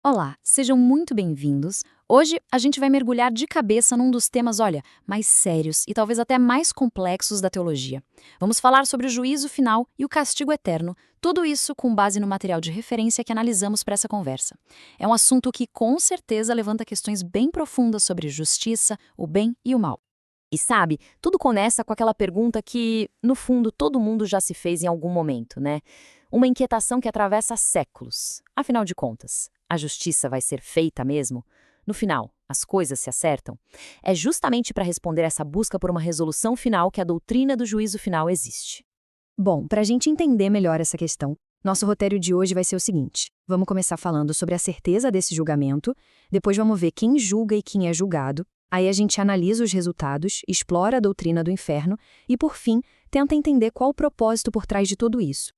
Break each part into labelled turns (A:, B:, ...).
A: Olá, sejam muito bem-vindos. Hoje a gente vai mergulhar de cabeça num dos temas, olha, mais sérios e talvez até mais complexos da teologia. Vamos falar sobre o juízo final e o castigo eterno, tudo isso com base no material de referência que analisamos para essa conversa. É um assunto que com certeza levanta questões bem profundas sobre justiça, o bem e o mal.
B: E sabe, tudo começa com aquela pergunta que, no fundo, todo mundo já se fez em algum momento, né? Uma inquietação que atravessa séculos. Afinal de contas, a justiça vai ser feita mesmo? No final, as coisas se acertam? É justamente para responder essa busca por uma resolução final que a doutrina do juízo final existe.
C: Bom, para a gente entender melhor essa questão, nosso roteiro de hoje vai ser o seguinte: vamos começar falando sobre a certeza desse julgamento, depois vamos ver quem julga e quem é julgado, aí a gente analisa os resultados, explora a doutrina do inferno e, por fim, tenta entender qual o propósito por trás de tudo isso.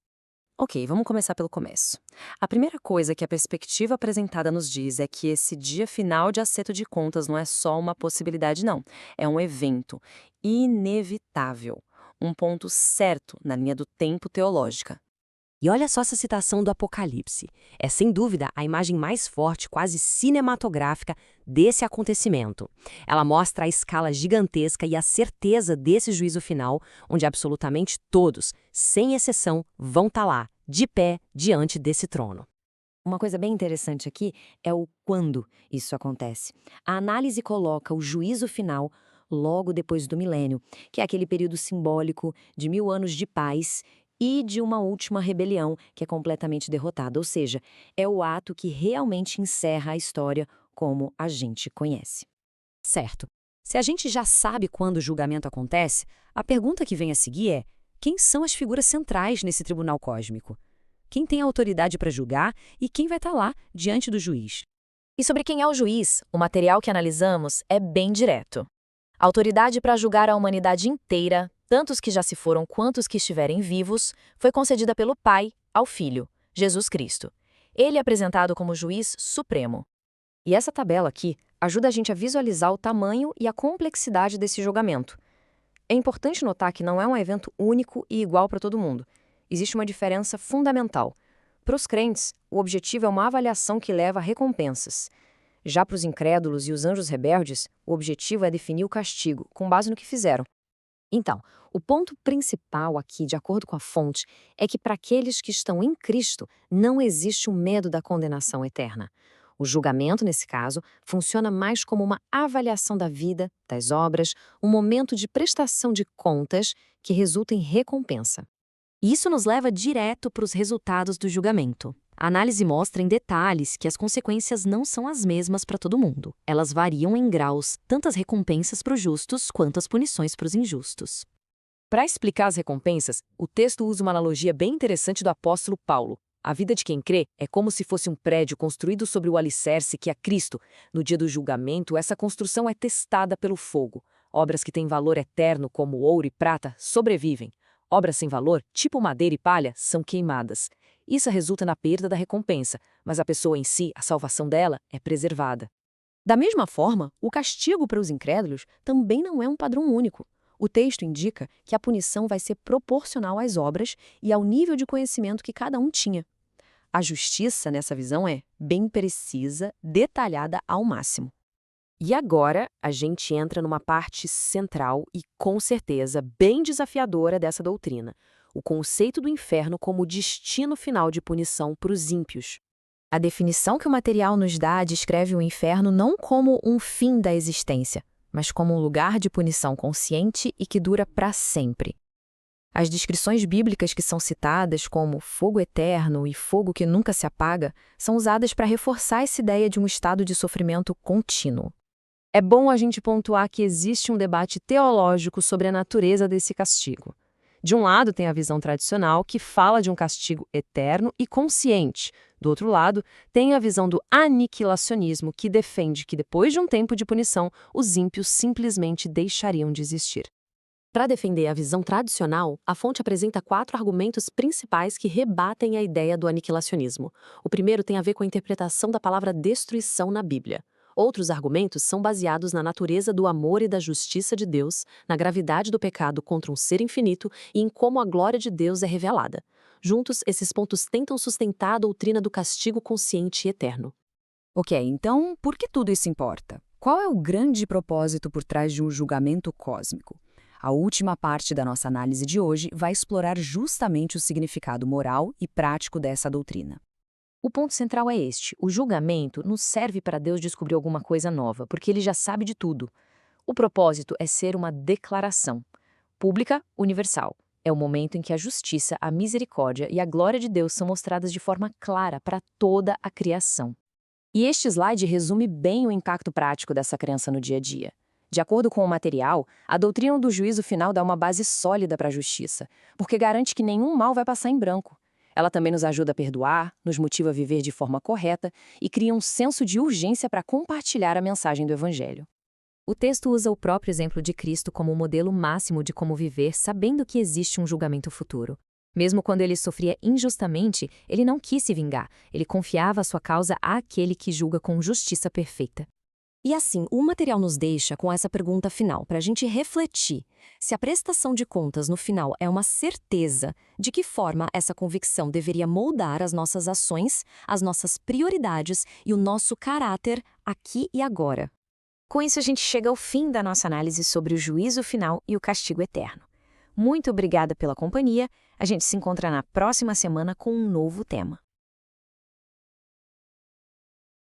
B: Ok, vamos começar pelo começo. A primeira coisa que a perspectiva apresentada nos diz é que esse dia final de acerto de contas não é só uma possibilidade, não. É um evento inevitável, um ponto certo na linha do tempo teológica. E olha só essa citação do Apocalipse. É sem dúvida a imagem mais forte, quase cinematográfica, desse acontecimento. Ela mostra a escala gigantesca e a certeza desse juízo final, onde absolutamente todos, sem exceção, vão estar lá, de pé, diante desse trono. Uma coisa bem interessante aqui é o quando isso acontece. A análise coloca o juízo final logo depois do milênio, que é aquele período simbólico de 1000 anos de paz e de uma última rebelião que é completamente derrotada, ou seja, é o ato que realmente encerra a história como a gente conhece. Certo. Se a gente já sabe quando o julgamento acontece, a pergunta que vem a seguir é: quem são as figuras centrais nesse tribunal cósmico? Quem tem autoridade para julgar e quem vai estar lá, diante do juiz?
D: E sobre quem é o juiz, o material que analisamos é bem direto. A autoridade para julgar a humanidade inteira, tanto os que já se foram quanto os que estiverem vivos, foi concedida pelo Pai ao Filho, Jesus Cristo. Ele é apresentado como juiz supremo.
B: E essa tabela aqui ajuda a gente a visualizar o tamanho e a complexidade desse julgamento. É importante notar que não é um evento único e igual para todo mundo. Existe uma diferença fundamental. Para os crentes, o objetivo é uma avaliação que leva a recompensas. Já para os incrédulos e os anjos rebeldes, o objetivo é definir o castigo, com base no que fizeram. Então, o ponto principal aqui, de acordo com a fonte, é que para aqueles que estão em Cristo, não existe o medo da condenação eterna. O julgamento, nesse caso, funciona mais como uma avaliação da vida, das obras, um momento de prestação de contas que resulta em recompensa. E isso nos leva direto para os resultados do julgamento. A análise mostra em detalhes que as consequências não são as mesmas para todo mundo. Elas variam em graus, tanto as recompensas para os justos quanto as punições para os injustos. Para explicar as recompensas, o texto usa uma analogia bem interessante do apóstolo Paulo. A vida de quem crê é como se fosse um prédio construído sobre o alicerce que é Cristo. No dia do julgamento, essa construção é testada pelo fogo. Obras que têm valor eterno, como ouro e prata, sobrevivem. Obras sem valor, tipo madeira e palha, são queimadas. Isso resulta na perda da recompensa, mas a pessoa em si, a salvação dela, é preservada. Da mesma forma, o castigo para os incrédulos também não é um padrão único. O texto indica que a punição vai ser proporcional às obras e ao nível de conhecimento que cada um tinha. A justiça, nessa visão, é bem precisa, detalhada ao máximo. E agora, a gente entra numa parte central e, com certeza, bem desafiadora dessa doutrina: o conceito do inferno como destino final de punição para os ímpios.
D: A definição que o material nos dá descreve o inferno não como um fim da existência, mas como um lugar de punição consciente e que dura para sempre. As descrições bíblicas que são citadas, como fogo eterno e fogo que nunca se apaga, são usadas para reforçar essa ideia de um estado de sofrimento contínuo.
B: É bom a gente pontuar que existe um debate teológico sobre a natureza desse castigo. De um lado, tem a visão tradicional, que fala de um castigo eterno e consciente. Do outro lado, tem a visão do aniquilacionismo, que defende que, depois de um tempo de punição, os ímpios simplesmente deixariam de existir. Para defender a visão tradicional, a fonte apresenta 4 argumentos principais que rebatem a ideia do aniquilacionismo. O primeiro tem a ver com a interpretação da palavra destruição na Bíblia. Outros argumentos são baseados na natureza do amor e da justiça de Deus, na gravidade do pecado contra um ser infinito e em como a glória de Deus é revelada. Juntos, esses pontos tentam sustentar a doutrina do castigo consciente e eterno.
C: Ok, então por que tudo isso importa? Qual é o grande propósito por trás de um julgamento cósmico? A última parte da nossa análise de hoje vai explorar justamente o significado moral e prático dessa doutrina.
B: O ponto central é este: o julgamento não serve para Deus descobrir alguma coisa nova, porque ele já sabe de tudo. O propósito é ser uma declaração pública, universal. É o momento em que a justiça, a misericórdia e a glória de Deus são mostradas de forma clara para toda a criação. E este slide resume bem o impacto prático dessa crença no dia a dia. De acordo com o material, a doutrina do juízo final dá uma base sólida para a justiça, porque garante que nenhum mal vai passar em branco. Ela também nos ajuda a perdoar, nos motiva a viver de forma correta e cria um senso de urgência para compartilhar a mensagem do Evangelho.
D: O texto usa o próprio exemplo de Cristo como o modelo máximo de como viver, sabendo que existe um julgamento futuro. Mesmo quando ele sofria injustamente, ele não quis se vingar, ele confiava a sua causa àquele que julga com justiça perfeita.
E: E assim, o material nos deixa com essa pergunta final, para a gente refletir. Se a prestação de contas no final é uma certeza, de que forma essa convicção deveria moldar as nossas ações, as nossas prioridades e o nosso caráter aqui e agora?
D: Com isso, a gente chega ao fim da nossa análise sobre o juízo final e o castigo eterno. Muito obrigada pela companhia. A gente se encontra na próxima semana com um novo tema.